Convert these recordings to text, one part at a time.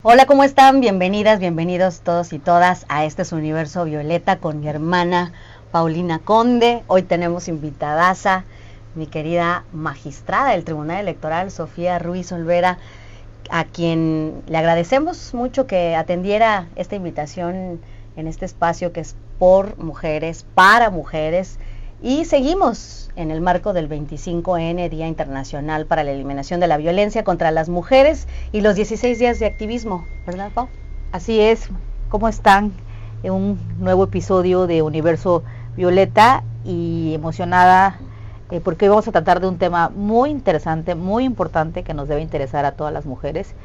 Hola, ¿cómo están? Bienvenidas, bienvenidos todos y todas a este su Universo Violeta con mi hermana Paulina Conde. Hoy tenemos invitadaza, mi querida magistrada del Tribunal Electoral, Sofía Ruiz Olvera, a quien le agradecemos mucho que atendiera esta invitación en este espacio que es por mujeres, para mujeres. Y seguimos en el marco del 25N, Día Internacional para la Eliminación de la Violencia contra las Mujeres, y los 16 días de activismo, ¿verdad, Pau? Así es. ¿Cómo están? En un nuevo episodio de Universo Violeta, y emocionada porque hoy vamos a tratar de un tema muy interesante, muy importante, que nos debe interesar a todas las mujeres.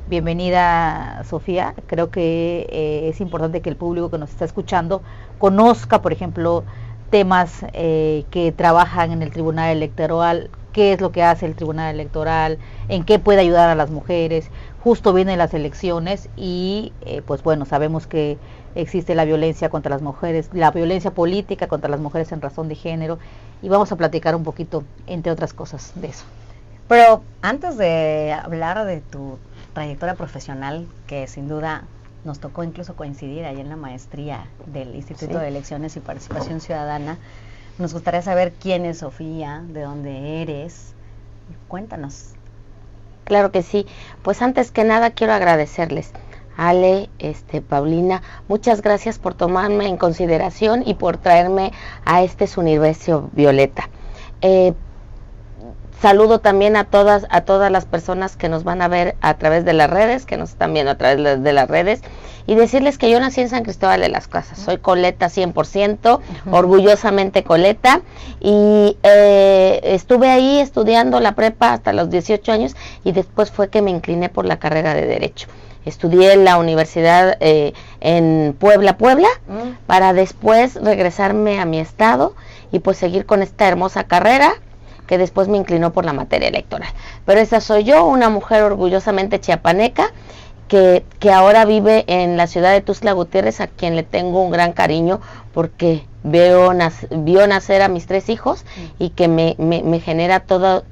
Bienvenida, Sofía. Creo que es importante que el público que nos está escuchando conozca, por ejemplo, temas que trabajan en el Tribunal Electoral, qué es lo que hace el Tribunal Electoral, en qué puede ayudar a las mujeres. Justo vienen las elecciones y pues bueno, sabemos que existe la violencia contra las mujeres, la violencia política contra las mujeres en razón de género, y vamos a platicar un poquito, entre otras cosas, de eso. Pero antes de hablar de tu trayectoria profesional, que sin duda nos tocó incluso coincidir ahí en la maestría del Instituto de Elecciones y Participación Ciudadana, nos gustaría saber quién es Sofía, de dónde eres. Cuéntanos. Claro que sí. Pues antes que nada quiero agradecerles, Ale, Paulina, muchas gracias por tomarme en consideración y por traerme a su Universo Violeta. Saludo también a todas las personas que nos van a ver a través de las redes, que nos están viendo a través de las redes, y decirles que yo nací en San Cristóbal de las Casas, soy coleta 100%, orgullosamente coleta, y estuve ahí estudiando la prepa hasta los 18 años, y después fue que me incliné por la carrera de Derecho. Estudié en la universidad en Puebla, para después regresarme a mi estado y pues seguir con esta hermosa carrera, que después me inclinó por la materia electoral. Pero esa soy yo, una mujer orgullosamente chiapaneca, que ahora vive en la ciudad de Tuxtla Gutiérrez, a quien le tengo un gran cariño, porque vio nacer a mis 3 hijos, y que me genera toda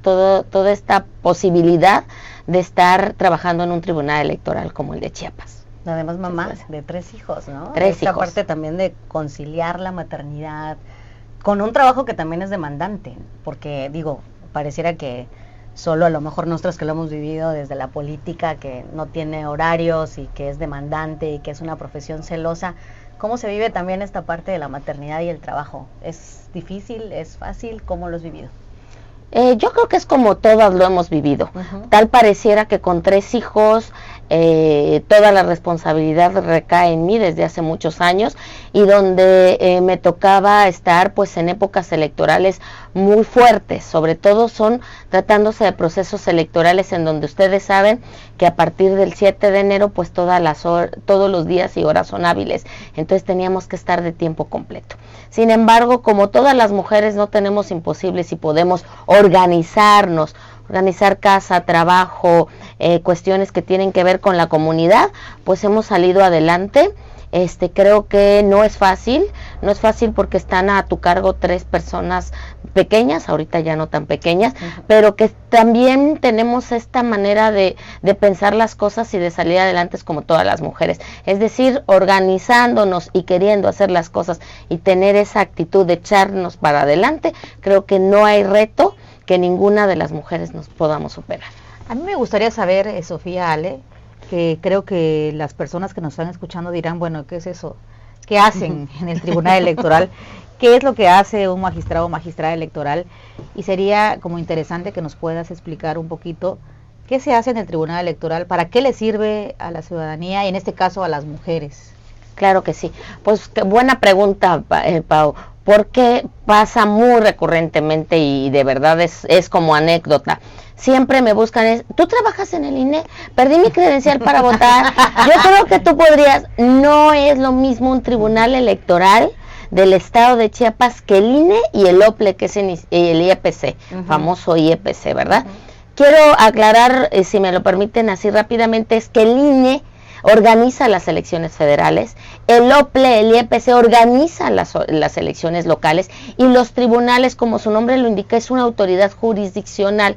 esta posibilidad de estar trabajando en un tribunal electoral como el de Chiapas. Además, mamá de 3 hijos, ¿no? 3 hijos. Esta parte también de conciliar la maternidad con un trabajo que también es demandante, porque digo, pareciera que solo a lo mejor nosotros que lo hemos vivido desde la política, que no tiene horarios y que es demandante y que es una profesión celosa, ¿cómo se vive también esta parte de la maternidad y el trabajo? ¿Es difícil? ¿Es fácil? ¿Cómo lo has vivido? Yo creo que es como todas lo hemos vivido. Tal pareciera que con 3 hijos toda la responsabilidad recae en mí desde hace muchos años, y donde me tocaba estar pues en épocas electorales muy fuertes, sobre todo son tratándose de procesos electorales en donde ustedes saben que a partir del 7 de enero pues todos los días y horas son hábiles, entonces teníamos que estar de tiempo completo. Sin embargo, como todas las mujeres no tenemos imposibles y podemos organizar casa, trabajo, cuestiones que tienen que ver con la comunidad, pues hemos salido adelante. Creo que no es fácil porque están a tu cargo 3 personas pequeñas, ahorita ya no tan pequeñas, pero que también tenemos esta manera de pensar las cosas y de salir adelante como todas las mujeres, es decir, organizándonos y queriendo hacer las cosas y tener esa actitud de echarnos para adelante. Creo que no hay reto que ninguna de las mujeres nos podamos superar. A mí me gustaría saber, Sofía, Ale, que creo que las personas que nos están escuchando dirán, bueno, ¿qué es eso? ¿Qué hacen en el Tribunal Electoral? ¿Qué es lo que hace un magistrado o magistrada electoral? Y sería como interesante que nos puedas explicar un poquito qué se hace en el Tribunal Electoral, para qué le sirve a la ciudadanía y en este caso a las mujeres. Claro que sí. Pues qué buena pregunta, Pau, porque pasa muy recurrentemente y de verdad es como anécdota. Siempre me buscan, ¿tú trabajas en el INE? Perdí mi credencial para votar. Yo creo que tú podrías. No es lo mismo un tribunal electoral del estado de Chiapas que el INE y el OPLE, que es el IEPC, famoso IEPC, ¿verdad? Quiero aclarar, si me lo permiten así rápidamente, es que el INE organiza las elecciones federales, el OPLE, el IEPC organiza las elecciones locales, y los tribunales, como su nombre lo indica, es una autoridad jurisdiccional.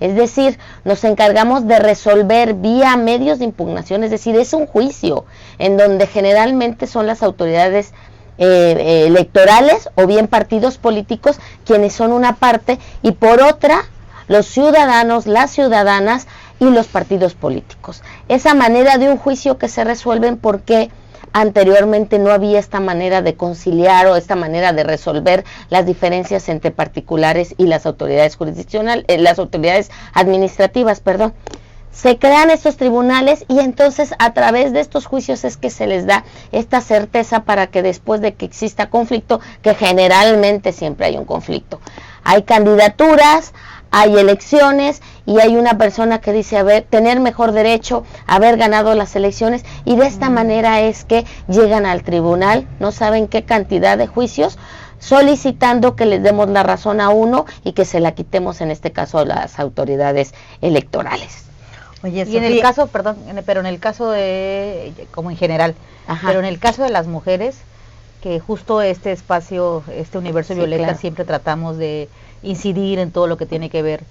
Es decir, nos encargamos de resolver vía medios de impugnación, es decir, es un juicio en donde generalmente son las autoridades electorales o bien partidos políticos quienes son una parte, y por otra los ciudadanos, las ciudadanas y los partidos políticos. Esa manera de un juicio que se resuelven porque anteriormente no había esta manera de conciliar o esta manera de resolver las diferencias entre particulares y las autoridades jurisdiccionales, las autoridades administrativas, perdón. Se crean estos tribunales y entonces a través de estos juicios es que se les da esta certeza para que después de que exista conflicto, que generalmente siempre hay un conflicto, hay candidaturas, hay elecciones y hay una persona que dice tener mejor derecho, haber ganado las elecciones, y de esta manera es que llegan al tribunal, no saben qué cantidad de juicios, solicitando que les demos la razón a uno y que se la quitemos, en este caso a las autoridades electorales. Oye, y en el caso, perdón, pero en el caso de, como en general, pero en el caso de las mujeres, que justo este espacio, este universo violeta, claro, siempre tratamos de incidir en todo lo que tiene que ver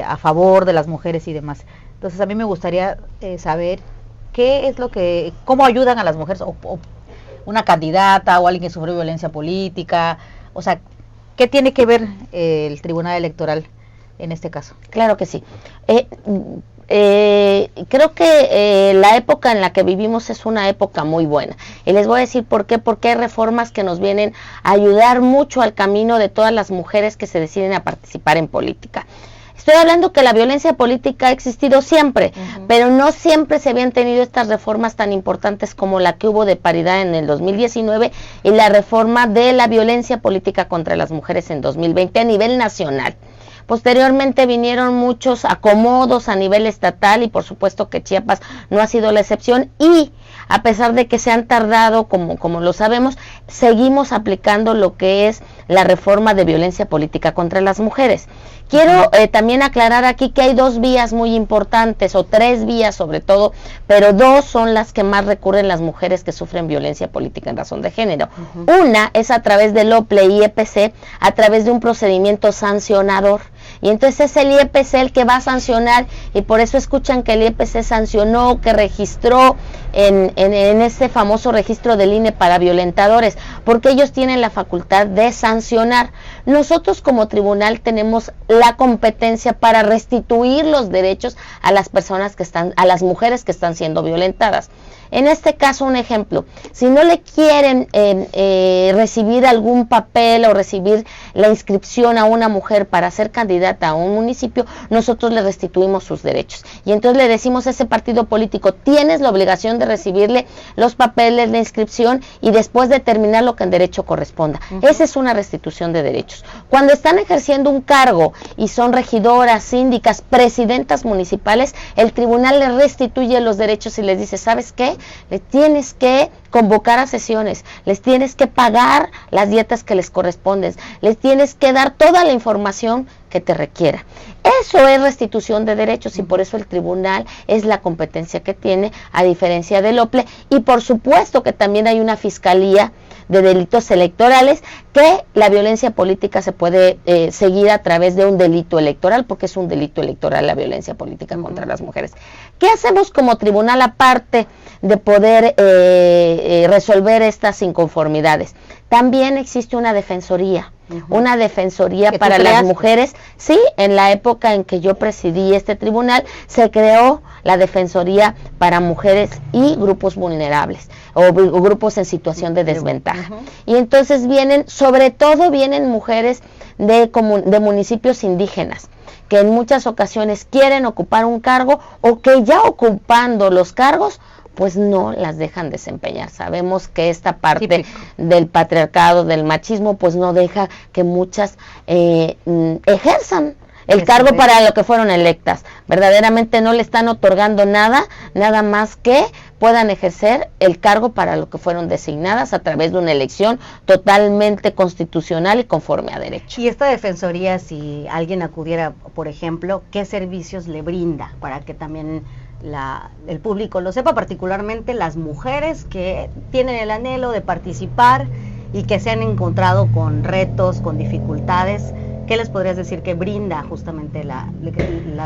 a favor de las mujeres y demás. Entonces a mí me gustaría saber qué es lo que, cómo ayudan a las mujeres, o una candidata o alguien que sufrió violencia política, o sea, ¿qué tiene que ver el Tribunal Electoral en este caso? Claro que sí. Creo que la época en la que vivimos es una época muy buena, y les voy a decir por qué, porque hay reformas que nos vienen a ayudar mucho al camino de todas las mujeres que se deciden a participar en política. Estoy hablando que la violencia política ha existido siempre, pero no siempre se habían tenido estas reformas tan importantes como la que hubo de paridad en el 2019 y la reforma de la violencia política contra las mujeres en 2020 a nivel nacional. Posteriormente vinieron muchos acomodos a nivel estatal y por supuesto que Chiapas no ha sido la excepción, y a pesar de que se han tardado, como lo sabemos, seguimos aplicando lo que es la reforma de violencia política contra las mujeres. Quiero también aclarar aquí que hay dos vías muy importantes, o tres vías sobre todo, pero dos son las que más recurren las mujeres que sufren violencia política en razón de género. Una es a través del OPLE y IEPC, a través de un procedimiento sancionador. Y entonces es el IEPC el que va a sancionar, y por eso escuchan que el IEPC sancionó, que registró en ese famoso registro del INE para violentadores, porque ellos tienen la facultad de sancionar. Nosotros como tribunal tenemos la competencia para restituir los derechos a las personas que están, a las mujeres que están siendo violentadas. En este caso, un ejemplo, si no le quieren recibir algún papel o recibir la inscripción a una mujer para ser candidata a un municipio, nosotros le restituimos sus derechos. Y entonces le decimos a ese partido político, tienes la obligación de recibirle los papeles, la inscripción, y después determinar lo que en derecho corresponda. Esa es una restitución de derechos. Cuando están ejerciendo un cargo y son regidoras, síndicas, presidentas municipales, el tribunal les restituye los derechos y les dice, ¿sabes qué? Les tienes que convocar a sesiones, les tienes que pagar las dietas que les corresponden, les tienes que dar toda la información que te requiera. Eso es restitución de derechos, y por eso el tribunal es la competencia que tiene, a diferencia del OPLE, y por supuesto que también hay una fiscalía de delitos electorales, que la violencia política se puede seguir a través de un delito electoral, porque es un delito electoral la violencia política contra las mujeres. ¿Qué hacemos como tribunal aparte de poder resolver estas inconformidades? También existe una defensoría. Una defensoría para las mujeres. Sí, en la época en que yo presidí este tribunal, se creó la defensoría para mujeres y grupos vulnerables, o grupos en situación de desventaja. Y entonces vienen, sobre todo vienen mujeres de municipios indígenas, que en muchas ocasiones quieren ocupar un cargo, o que ya ocupando los cargos, pues no las dejan desempeñar. Sabemos que esta parte del patriarcado, del machismo, pues no deja que muchas ejerzan el cargo para lo que fueron electas. Verdaderamente no le están otorgando nada más que puedan ejercer el cargo para lo que fueron designadas a través de una elección totalmente constitucional y conforme a derecho. Y esta defensoría, si alguien acudiera, por ejemplo, ¿qué servicios le brinda para que también el público lo sepa, particularmente las mujeres que tienen el anhelo de participar y que se han encontrado con retos, con dificultades? ¿qué les podrías decir que brinda justamente la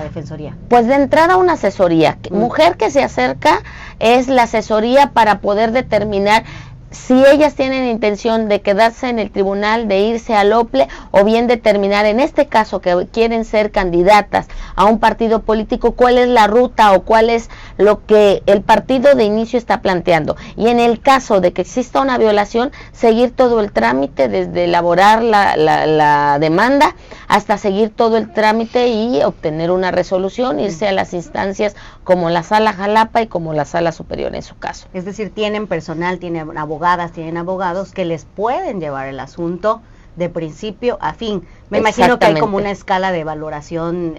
Defensoría? Pues de entrada una asesoría. Mujer que se acerca es la asesoría para poder determinar si ellas tienen intención de quedarse en el tribunal, de irse al OPLE, o bien determinar, en este caso, que quieren ser candidatas a un partido político, cuál es la ruta o cuál es lo que el partido de inicio está planteando. Y en el caso de que exista una violación, seguir todo el trámite, desde elaborar la demanda hasta seguir todo el trámite y obtener una resolución, irse a las instancias como la Sala Jalapa y como la Sala Superior en su caso. Es decir, tienen personal, tienen abogadas, tienen abogados que les pueden llevar el asunto de principio a fin. Me imagino que hay como una escala de valoración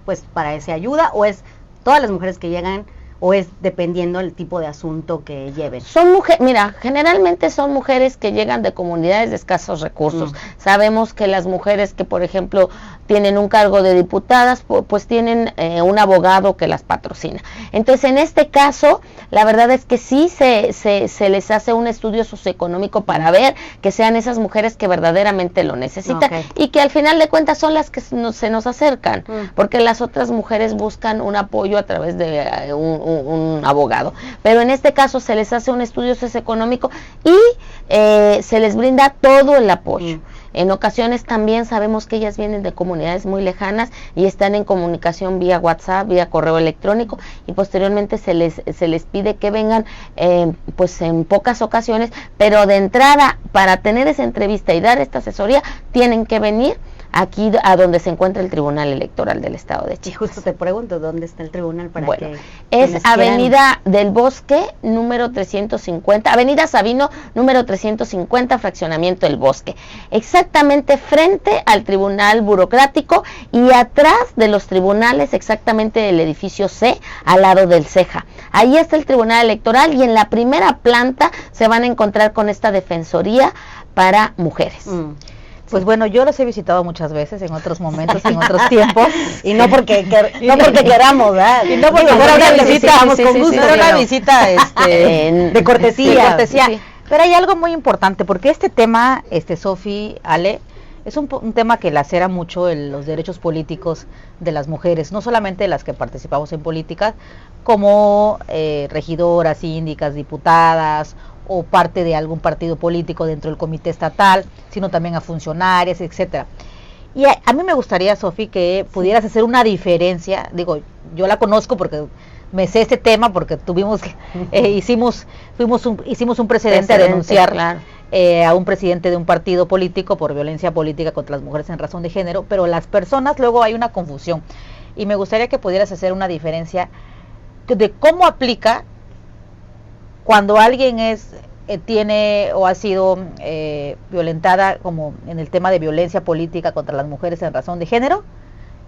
pues para esa ayuda, o es todas las mujeres que llegan, o es dependiendo del tipo de asunto que lleven. Son mujeres, mira, generalmente son mujeres que llegan de comunidades de escasos recursos. Sabemos que las mujeres que, por ejemplo, tienen un cargo de diputadas, pues tienen un abogado que las patrocina. Entonces, en este caso, la verdad es que sí se les hace un estudio socioeconómico para ver que sean esas mujeres que verdaderamente lo necesitan, y que al final de cuentas son las que se nos acercan, porque las otras mujeres buscan un apoyo a través de un abogado. Pero en este caso se les hace un estudio socioeconómico y se les brinda todo el apoyo. En ocasiones también sabemos que ellas vienen de comunidades muy lejanas y están en comunicación vía WhatsApp, vía correo electrónico, y posteriormente se les pide que vengan pues en pocas ocasiones, pero de entrada, para tener esa entrevista y dar esta asesoría, tienen que venir aquí a donde se encuentra el Tribunal Electoral del Estado de Chiapas. Y justo te pregunto, ¿dónde está el tribunal para que es Avenida del Bosque, número 350, Avenida Sabino, número 350, fraccionamiento del Bosque, exactamente frente al Tribunal Burocrático y atrás de los tribunales, exactamente del edificio C, al lado del CEJA. Ahí está el Tribunal Electoral, y en la primera planta se van a encontrar con esta Defensoría para Mujeres. Pues bueno, yo los he visitado muchas veces, en otros momentos, en otros tiempos, y no porque queramos, ¿verdad? Y no porque fuera una visita, con gusto, era una visita de cortesía. Sí. Pero hay algo muy importante, porque este tema, Sofi, Ale, es un tema que lacera mucho los derechos políticos de las mujeres, no solamente las que participamos en política, como regidoras, síndicas, diputadas, o parte de algún partido político dentro del comité estatal, sino también a funcionarias, etcétera. Y a mí me gustaría, Sofi, que pudieras hacer una diferencia. Digo, yo la conozco porque me sé este tema, porque hicimos un precedente a denunciar a un presidente de un partido político por violencia política contra las mujeres en razón de género, pero las personas, luego hay una confusión, y me gustaría que pudieras hacer una diferencia de cómo aplica cuando alguien tiene o ha sido violentada, como en el tema de violencia política contra las mujeres en razón de género,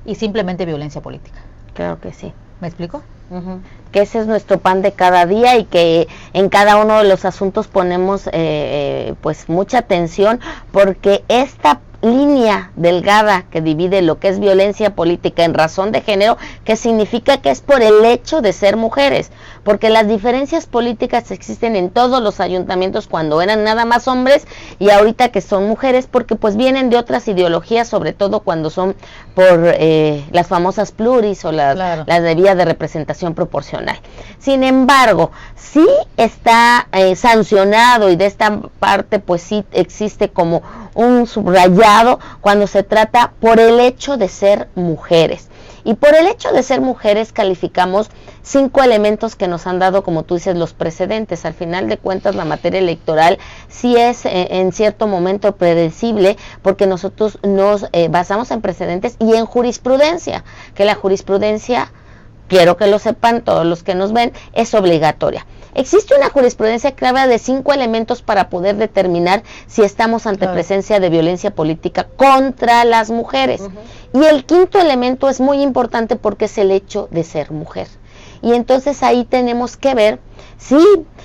y simplemente violencia política. Claro que sí. ¿Me explico? Que ese es nuestro pan de cada día, y que en cada uno de los asuntos ponemos pues mucha atención, porque esta línea delgada que divide lo que es violencia política en razón de género, que significa que es por el hecho de ser mujeres, porque las diferencias políticas existen en todos los ayuntamientos cuando eran nada más hombres, y ahorita que son mujeres, porque pues vienen de otras ideologías, sobre todo cuando son por las famosas pluris o las de vía de representación proporcional. Sin embargo, sí está sancionado, y de esta parte pues sí existe como un subrayado cuando se trata por el hecho de ser mujeres. Y por el hecho de ser mujeres calificamos 5 elementos que nos han dado, como tú dices, los precedentes. Al final de cuentas, la materia electoral sí es en cierto momento predecible, porque nosotros nos basamos en precedentes y en jurisprudencia, que la jurisprudencia, quiero que lo sepan todos los que nos ven, es obligatoria. Existe una jurisprudencia que habla de 5 elementos para poder determinar si estamos ante presencia de violencia política contra las mujeres. Y el 5.º elemento es muy importante porque es el hecho de ser mujer. Y entonces ahí tenemos que ver Sí,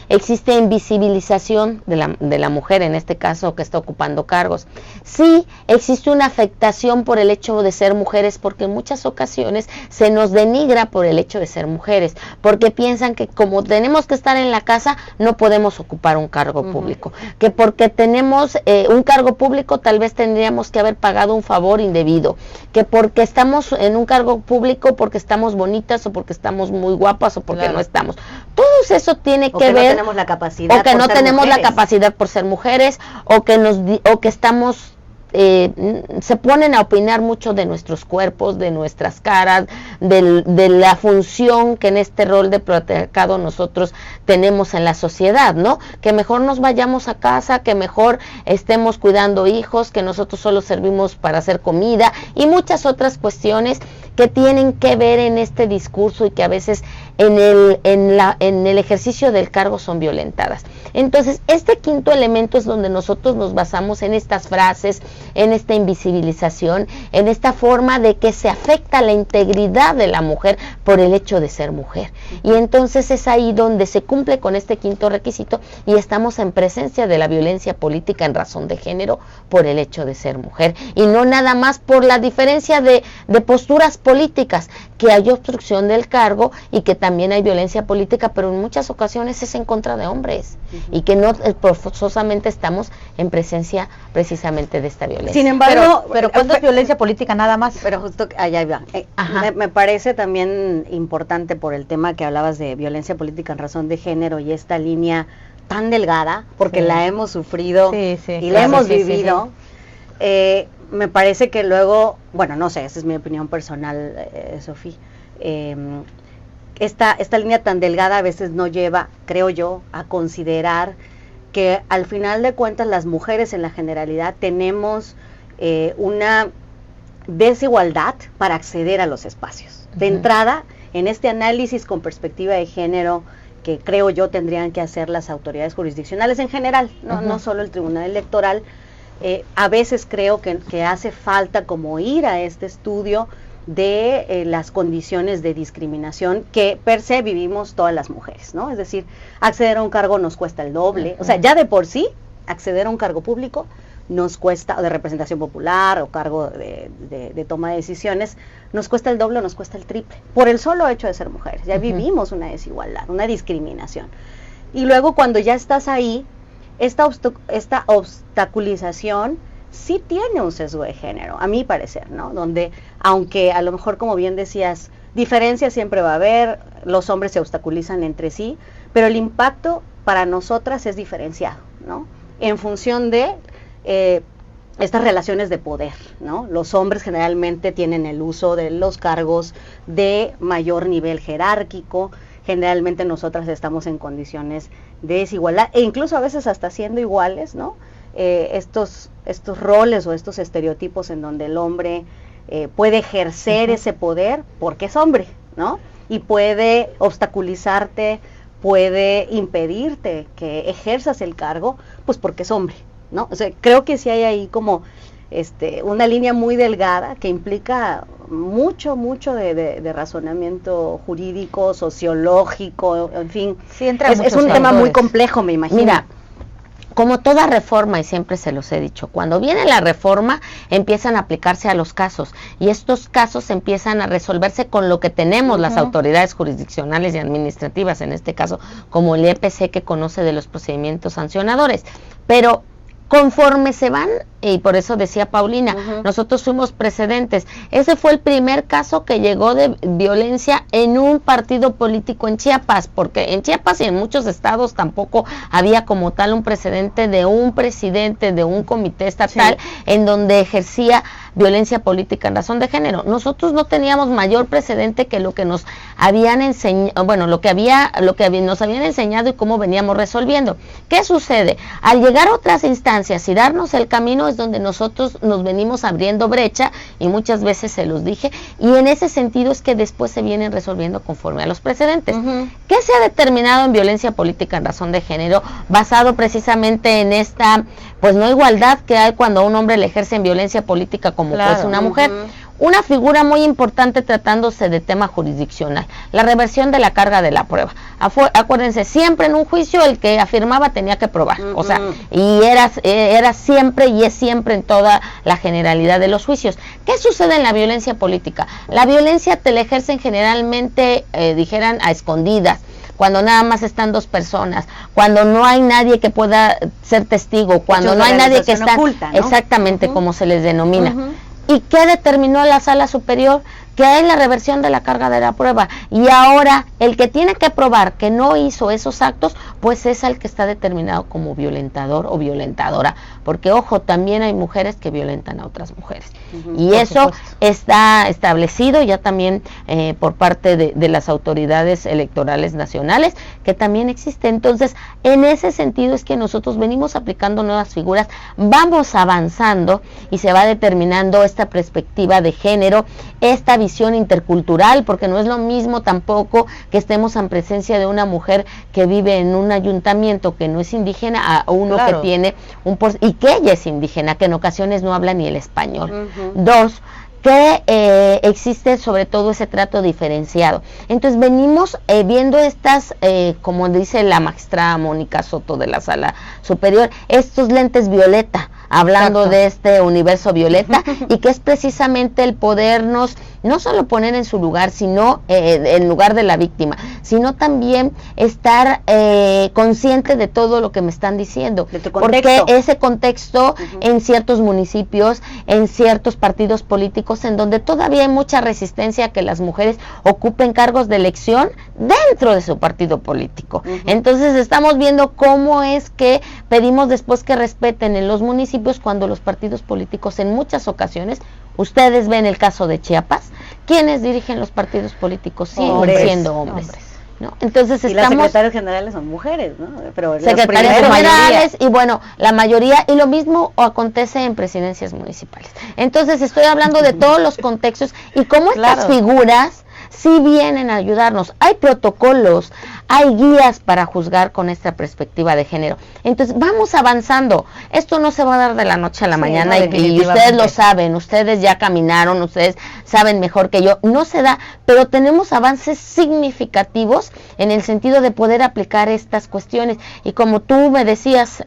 existe invisibilización de la mujer, en este caso, que está ocupando cargos. Sí, existe una afectación por el hecho de ser mujeres, porque en muchas ocasiones se nos denigra por el hecho de ser mujeres, porque piensan que como tenemos que estar en la casa, no podemos ocupar un cargo público, que porque tenemos un cargo público, tal vez tendríamos que haber pagado un favor indebido, que porque estamos en un cargo público, porque estamos bonitas, o porque estamos muy guapas, o porque no estamos. Todo eso tiene que ver, no tenemos la capacidad, o que no tenemos la capacidad por ser mujeres, o que estamos se ponen a opinar mucho de nuestros cuerpos, de nuestras caras, de la función que en este rol de patriarcado nosotros tenemos en la sociedad, ¿no? Que mejor nos vayamos a casa, que mejor estemos cuidando hijos, que nosotros solo servimos para hacer comida, y muchas otras cuestiones que tienen que ver en este discurso y que a veces en el ejercicio del cargo son violentadas. Entonces, este quinto elemento es donde nosotros nos basamos en estas frases, en esta invisibilización, en esta forma de que se afecta la integridad de la mujer por el hecho de ser mujer. Y entonces es ahí donde se cumple con este quinto requisito y estamos en presencia de la violencia política en razón de género por el hecho de ser mujer. Y no nada más por la diferencia de posturas políticas, que hay obstrucción del cargo y que también hay violencia política, pero en muchas ocasiones es en contra de hombres y que no forzosamente estamos en presencia precisamente de esta violencia. Sin embargo, pero ¿cuándo es violencia política nada más? Pero justo allá iba. Me parece también importante por el tema que hablabas de violencia política en razón de género y esta línea tan delgada, porque la hemos sufrido y la hemos vivido. Me parece que luego, bueno, no sé, esa es mi opinión personal, Sofía, esta línea tan delgada a veces no lleva, creo yo, a considerar que al final de cuentas las mujeres en la generalidad tenemos una desigualdad para acceder a los espacios. De entrada, en este análisis con perspectiva de género que creo yo tendrían que hacer las autoridades jurisdiccionales en general, no solo el Tribunal Electoral, a veces creo que hace falta como ir a este estudio de las condiciones de discriminación que per se vivimos todas las mujeres, ¿no? Es decir, acceder a un cargo nos cuesta el doble, o sea, ya de por sí, acceder a un cargo público nos cuesta, o de representación popular, o cargo de toma de decisiones, nos cuesta el doble o nos cuesta el triple, por el solo hecho de ser mujeres. Ya vivimos una desigualdad, una discriminación. Y luego cuando ya estás ahí, esta obstaculización sí tiene un sesgo de género, a mi parecer, ¿no? Donde, aunque a lo mejor, como bien decías, diferencias siempre va a haber, los hombres se obstaculizan entre sí, pero el impacto para nosotras es diferenciado, ¿no? En función de estas relaciones de poder, ¿no? Los hombres generalmente tienen el uso de los cargos de mayor nivel jerárquico, generalmente nosotras estamos en condiciones de desigualdad, e incluso a veces hasta siendo iguales, ¿no? Estos roles o estos estereotipos en donde el hombre puede ejercer ese poder porque es hombre, ¿no? Y puede obstaculizarte, puede impedirte que ejerzas el cargo, pues porque es hombre, ¿no? O sea, creo que sí hay ahí como una línea muy delgada que implica mucho de razonamiento jurídico, sociológico, en fin. Sí, es un tema muy complejo, me imagino. Mira, como toda reforma, y siempre se los he dicho, cuando viene la reforma empiezan a aplicarse a los casos, y estos casos empiezan a resolverse con lo que tenemos las autoridades jurisdiccionales y administrativas, en este caso como el EPC, que conoce de los procedimientos sancionadores, pero conforme se van, y por eso decía Paulina, nosotros fuimos precedentes. Ese fue el primer caso que llegó de violencia en un partido político en Chiapas, porque en Chiapas y en muchos estados tampoco había como tal un precedente de un presidente de un comité estatal en donde ejercía violencia política en razón de género. Nosotros no teníamos mayor precedente que lo que nos habían enseñado, bueno, lo que nos habían enseñado y cómo veníamos resolviendo. ¿Qué sucede? Al llegar a otras instancias y darnos el camino es donde nosotros nos venimos abriendo brecha, y muchas veces se los dije, y en ese sentido es que después se vienen resolviendo conforme a los precedentes. ¿Qué se ha determinado en violencia política en razón de género? Basado precisamente en esta, pues no igualdad que hay cuando un hombre le ejerce en violencia política como pues una mujer. una figura muy importante tratándose de tema jurisdiccional, la reversión de la carga de la prueba. Acuérdense, siempre en un juicio el que afirmaba tenía que probar, o sea, y era siempre y es siempre en toda la generalidad de los juicios. ¿Qué sucede en la violencia política? La violencia te la ejercen generalmente, dijeran, a escondidas, cuando nada más están dos personas, cuando no hay nadie que pueda ser testigo, cuando no hay nadie que está oculta, ¿no? Exactamente, como se les denomina. ¿Y qué determinó la Sala Superior? Que es la reversión de la carga de la prueba. Y ahora el que tiene que probar que no hizo esos actos, pues es el que está determinado como violentador o violentadora. Porque, ojo, también hay mujeres que violentan a otras mujeres. Y eso está establecido ya también por parte de las autoridades electorales nacionales, que también existe. Entonces, en ese sentido es que nosotros venimos aplicando nuevas figuras, vamos avanzando y se va determinando esta perspectiva de género, esta visión intercultural, porque no es lo mismo tampoco que estemos en presencia de una mujer que vive en un ayuntamiento que no es indígena a uno que tiene y que ella es indígena, que en ocasiones no habla ni el español. Dos, que existe sobre todo ese trato diferenciado. Entonces venimos viendo estas, como dice la magistrada Mónica Soto de la Sala Superior, estos lentes violeta, hablando de este universo violeta, y que es precisamente el podernos no solo poner en su lugar, sino en lugar de la víctima, sino también estar consciente de todo lo que me están diciendo, porque ese contexto en ciertos municipios, en ciertos partidos políticos, en donde todavía hay mucha resistencia a que las mujeres ocupen cargos de elección dentro de su partido político. Entonces estamos viendo cómo es que pedimos después que respeten en los municipios, cuando los partidos políticos en muchas ocasiones, ustedes ven el caso de Chiapas, quienes dirigen los partidos políticos siguen siendo hombres. ¿No? Entonces y las secretarias generales son mujeres, ¿no? Pero secretarias generales y bueno, la mayoría, y lo mismo acontece en presidencias municipales. Entonces estoy hablando de todos los contextos y cómo estas figuras sí vienen a ayudarnos. Hay protocolos, hay guías para juzgar con esta perspectiva de género. Entonces vamos avanzando. Esto no se va a dar de la noche a la mañana, y ustedes lo saben, ustedes ya caminaron, ustedes saben mejor que yo. No se da, pero tenemos avances significativos en el sentido de poder aplicar estas cuestiones. Y como tú me decías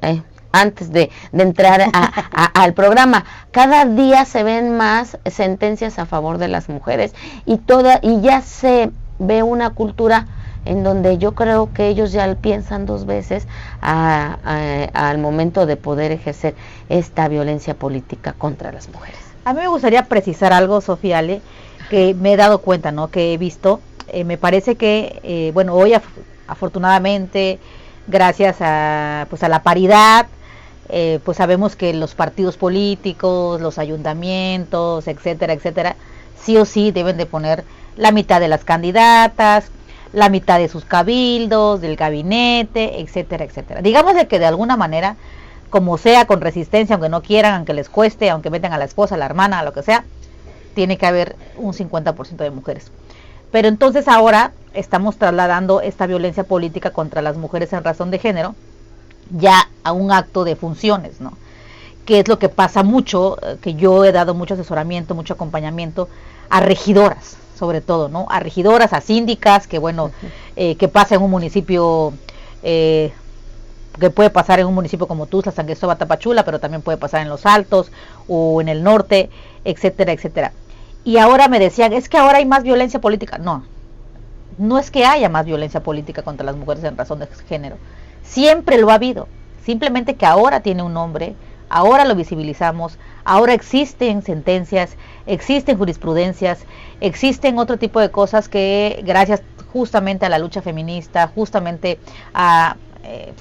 antes de entrar al programa, cada día se ven más sentencias a favor de las mujeres y ya se ve una cultura en donde yo creo que ellos ya piensan dos veces al momento de poder ejercer esta violencia política contra las mujeres. A mí me gustaría precisar algo, Sofía Ale, que me he dado cuenta, ¿no? Que he visto, me parece que, bueno, hoy afortunadamente, gracias a la paridad, pues sabemos que los partidos políticos, los ayuntamientos, etcétera, etcétera, sí o sí deben de poner la mitad de las candidatas, la mitad de sus cabildos, del gabinete, etcétera, etcétera. Digamos de que de alguna manera, como sea, con resistencia, aunque no quieran, aunque les cueste, aunque metan a la esposa, a la hermana, a lo que sea, tiene que haber un 50% de mujeres. Pero entonces ahora estamos trasladando esta violencia política contra las mujeres en razón de género ya a un acto de funciones, ¿no? Que es lo que pasa mucho, que yo he dado mucho asesoramiento, mucho acompañamiento a regidoras, sobre todo, ¿no? A regidoras, a síndicas, que bueno, que pasa en un municipio, que puede pasar en un municipio como Tuxtla, San Cristóbal, Tapachula, pero también puede pasar en Los Altos o en el norte, etcétera, etcétera. Y ahora me decían, es que ahora hay más violencia política. No, no es que haya más violencia política contra las mujeres en razón de género. Siempre lo ha habido, simplemente que ahora tiene un nombre, ahora lo visibilizamos, ahora existen sentencias, existen jurisprudencias, existen otro tipo de cosas que gracias justamente a la lucha feminista, justamente a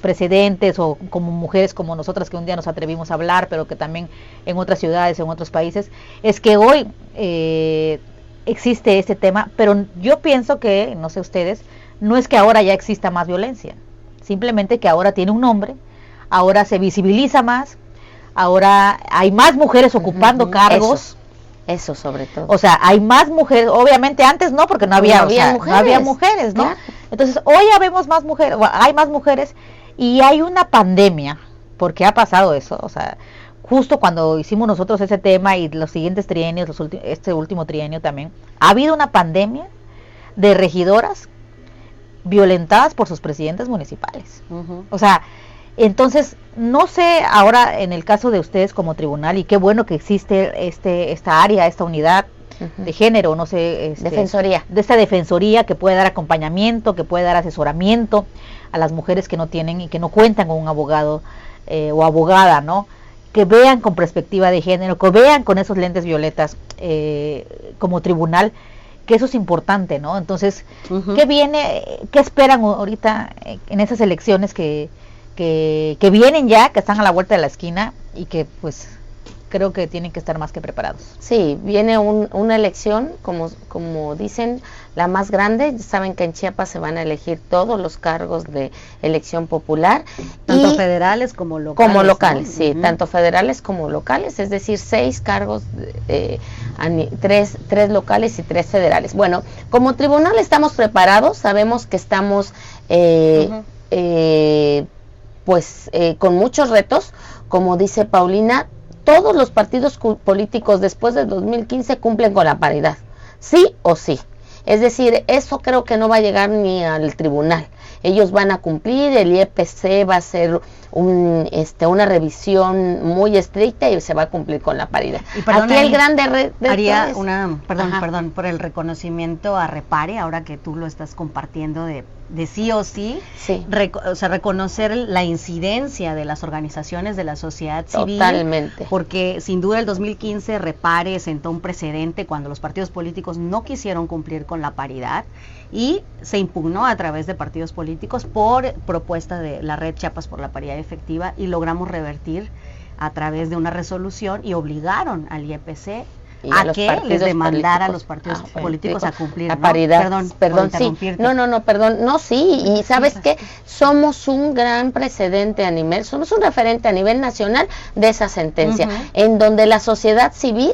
precedentes o como mujeres como nosotras que un día nos atrevimos a hablar, pero que también en otras ciudades, en otros países, es que hoy existe este tema, pero yo pienso que, no sé ustedes, no es que ahora ya exista más violencia. Simplemente que ahora tiene un nombre, ahora se visibiliza más, ahora hay más mujeres ocupando cargos. Eso sobre todo. O sea, hay más mujeres, obviamente antes no, porque no había mujeres, ¿no? Claro. Entonces, hoy ya vemos más mujeres, hay más mujeres y hay una pandemia, porque ha pasado eso, o sea, justo cuando hicimos nosotros ese tema y los siguientes trienios, este último trienio también, ha habido una pandemia de regidoras violentadas por sus presidentes municipales. O sea, entonces, no sé ahora en el caso de ustedes como tribunal, y qué bueno que existe esta área, esta unidad de género, no sé, defensoría. De esta defensoría que puede dar acompañamiento, que puede dar asesoramiento a las mujeres que no tienen y que no cuentan con un abogado o abogada, ¿no? Que vean con perspectiva de género, que vean con esos lentes violetas como tribunal, que eso es importante, ¿no? Entonces, ¿qué viene, qué esperan ahorita en esas elecciones que vienen ya, que están a la vuelta de la esquina y que pues creo que tienen que estar más que preparados? Sí, viene una elección, como dicen, la más grande. Saben que en Chiapas se van a elegir todos los cargos de elección popular. Tanto federales como locales. Como locales, ¿no? Sí, tanto federales como locales, es decir, 6 cargos, 3 locales y 3 federales. Bueno, como tribunal estamos preparados, sabemos que estamos con muchos retos, como dice Paulina. Todos los partidos políticos después del 2015 cumplen con la paridad, sí o sí. Es decir, eso creo que no va a llegar ni al tribunal. Ellos van a cumplir, el IEPC va a hacer una revisión muy estricta y se va a cumplir con la paridad. Y perdón, aquí el grande haría perdón, por el reconocimiento a Repare, ahora que tú lo estás compartiendo de sí o sí, reconocer la incidencia de las organizaciones de la sociedad civil. Totalmente. Porque sin duda el 2015 Repare sentó un precedente cuando los partidos políticos no quisieron cumplir con la paridad y se impugnó a través de partidos políticos por propuesta de la Red Chiapas por la Paridad Efectiva, y logramos revertir a través de una resolución y obligaron al IEPC a que les demandara a los partidos políticos a cumplir la paridad. Perdón, sí. Sí, y ¿sabes qué? Somos un gran precedente a nivel, somos un referente a nivel nacional de esa sentencia, en donde la sociedad civil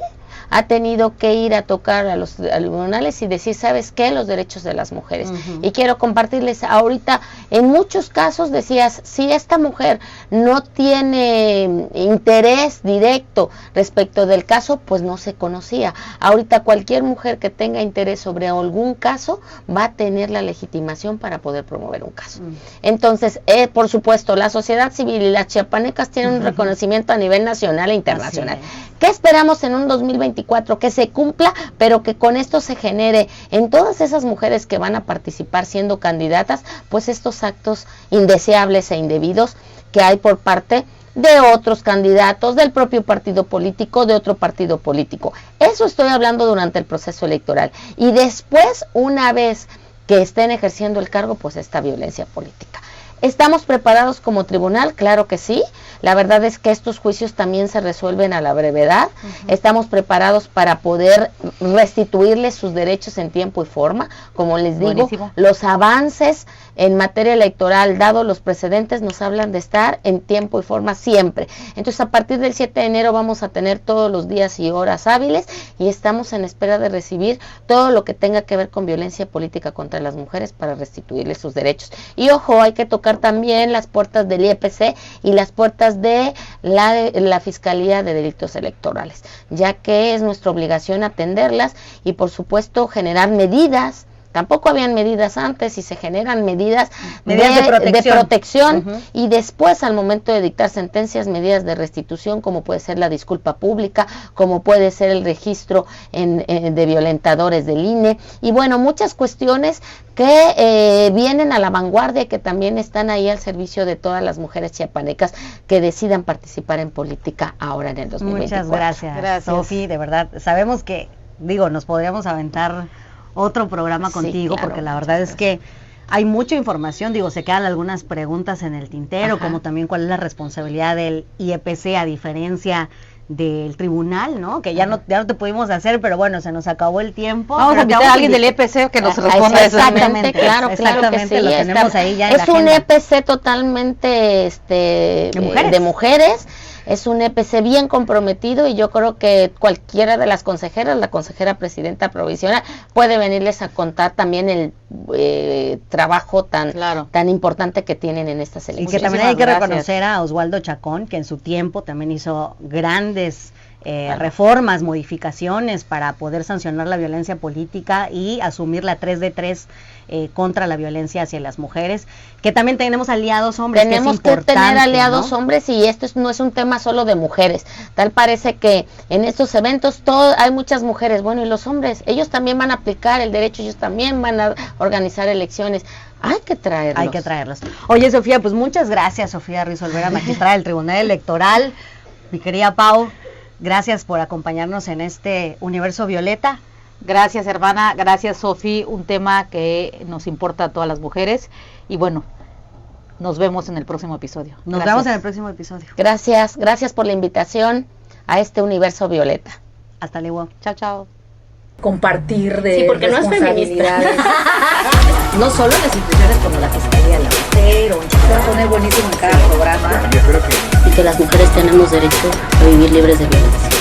ha tenido que ir a tocar a los tribunales y decir, ¿sabes qué? Los derechos de las mujeres. Y quiero compartirles ahorita, en muchos casos decías, si esta mujer no tiene interés directo respecto del caso, pues no se conocía. Ahorita cualquier mujer que tenga interés sobre algún caso va a tener la legitimación para poder promover un caso. Entonces, por supuesto, la sociedad civil y las chiapanecas tienen un reconocimiento a nivel nacional e internacional. ¿Qué esperamos en un 2024? Que se cumpla, pero que con esto se genere en todas esas mujeres que van a participar siendo candidatas, pues estos actos indeseables e indebidos que hay por parte de otros candidatos, del propio partido político, de otro partido político. Eso estoy hablando durante el proceso electoral. Y después, una vez que estén ejerciendo el cargo, pues esta violencia política. ¿Estamos preparados como tribunal? Claro que sí. La verdad es que estos juicios también se resuelven a la brevedad. Estamos preparados para poder restituirles sus derechos en tiempo y forma. Como les digo, los avances en materia electoral, dado los precedentes, nos hablan de estar en tiempo y forma siempre. Entonces, a partir del 7 de enero vamos a tener todos los días y horas hábiles y estamos en espera de recibir todo lo que tenga que ver con violencia política contra las mujeres para restituirles sus derechos. Y ojo, hay que tocar también las puertas del IEPC y las puertas de la Fiscalía de Delitos Electorales, ya que es nuestra obligación atenderlas y, por supuesto, generar medidas. Tampoco habían medidas antes y se generan medidas de protección y después, al momento de dictar sentencias, medidas de restitución, como puede ser la disculpa pública, como puede ser el registro de violentadores del INE, y bueno, muchas cuestiones que vienen a la vanguardia y que también están ahí al servicio de todas las mujeres chiapanecas que decidan participar en política ahora en el 2024. Muchas gracias. Sofi, de verdad, sabemos que, nos podríamos aventar otro programa contigo, claro, porque la verdad es que hay mucha información, se quedan algunas preguntas en el tintero, como también cuál es la responsabilidad del IEPC a diferencia del tribunal, ¿no? Que ya no te pudimos hacer, pero bueno, se nos acabó el tiempo. Vamos a invitar a alguien del IEPC que nos responda. Exactamente, claro que sí, lo tenemos ahí ya en es un IEPC totalmente de mujeres es un EPC bien comprometido y yo creo que cualquiera de las consejeras, la consejera presidenta provisional, puede venirles a contar también el trabajo tan importante que tienen en estas elecciones. Y que también hay que reconocer a Oswaldo Chacón, que en su tiempo también hizo grandes reformas, modificaciones para poder sancionar la violencia política y asumir la 3 de 3 contra la violencia hacia las mujeres, que también tenemos aliados hombres. Tenemos que tener aliados, ¿no?, hombres, y esto no es un tema solo de mujeres. Tal parece que en estos eventos hay muchas mujeres. Bueno, y los hombres, ellos también van a aplicar el derecho, ellos también van a organizar elecciones. Hay que traerlos. Hay que traerlos. Oye, Sofía, pues muchas gracias, Sofía Ruiz Olvera, magistrada del Tribunal Electoral. Mi querida Pau, gracias por acompañarnos en este Universo Violeta. Gracias, hermana, gracias, Sofi, un tema que nos importa a todas las mujeres y bueno, nos vemos en el próximo episodio. Nos vemos en el próximo episodio. Gracias por la invitación a este Universo Violeta. Hasta luego. Chao, chao. Compartir de porque responsabilidades. No solo las instituciones como la Fiscalía, la Mujer, o se va a poner buenísimo en cada programa. Y que las mujeres tenemos derecho a vivir libres de violencia.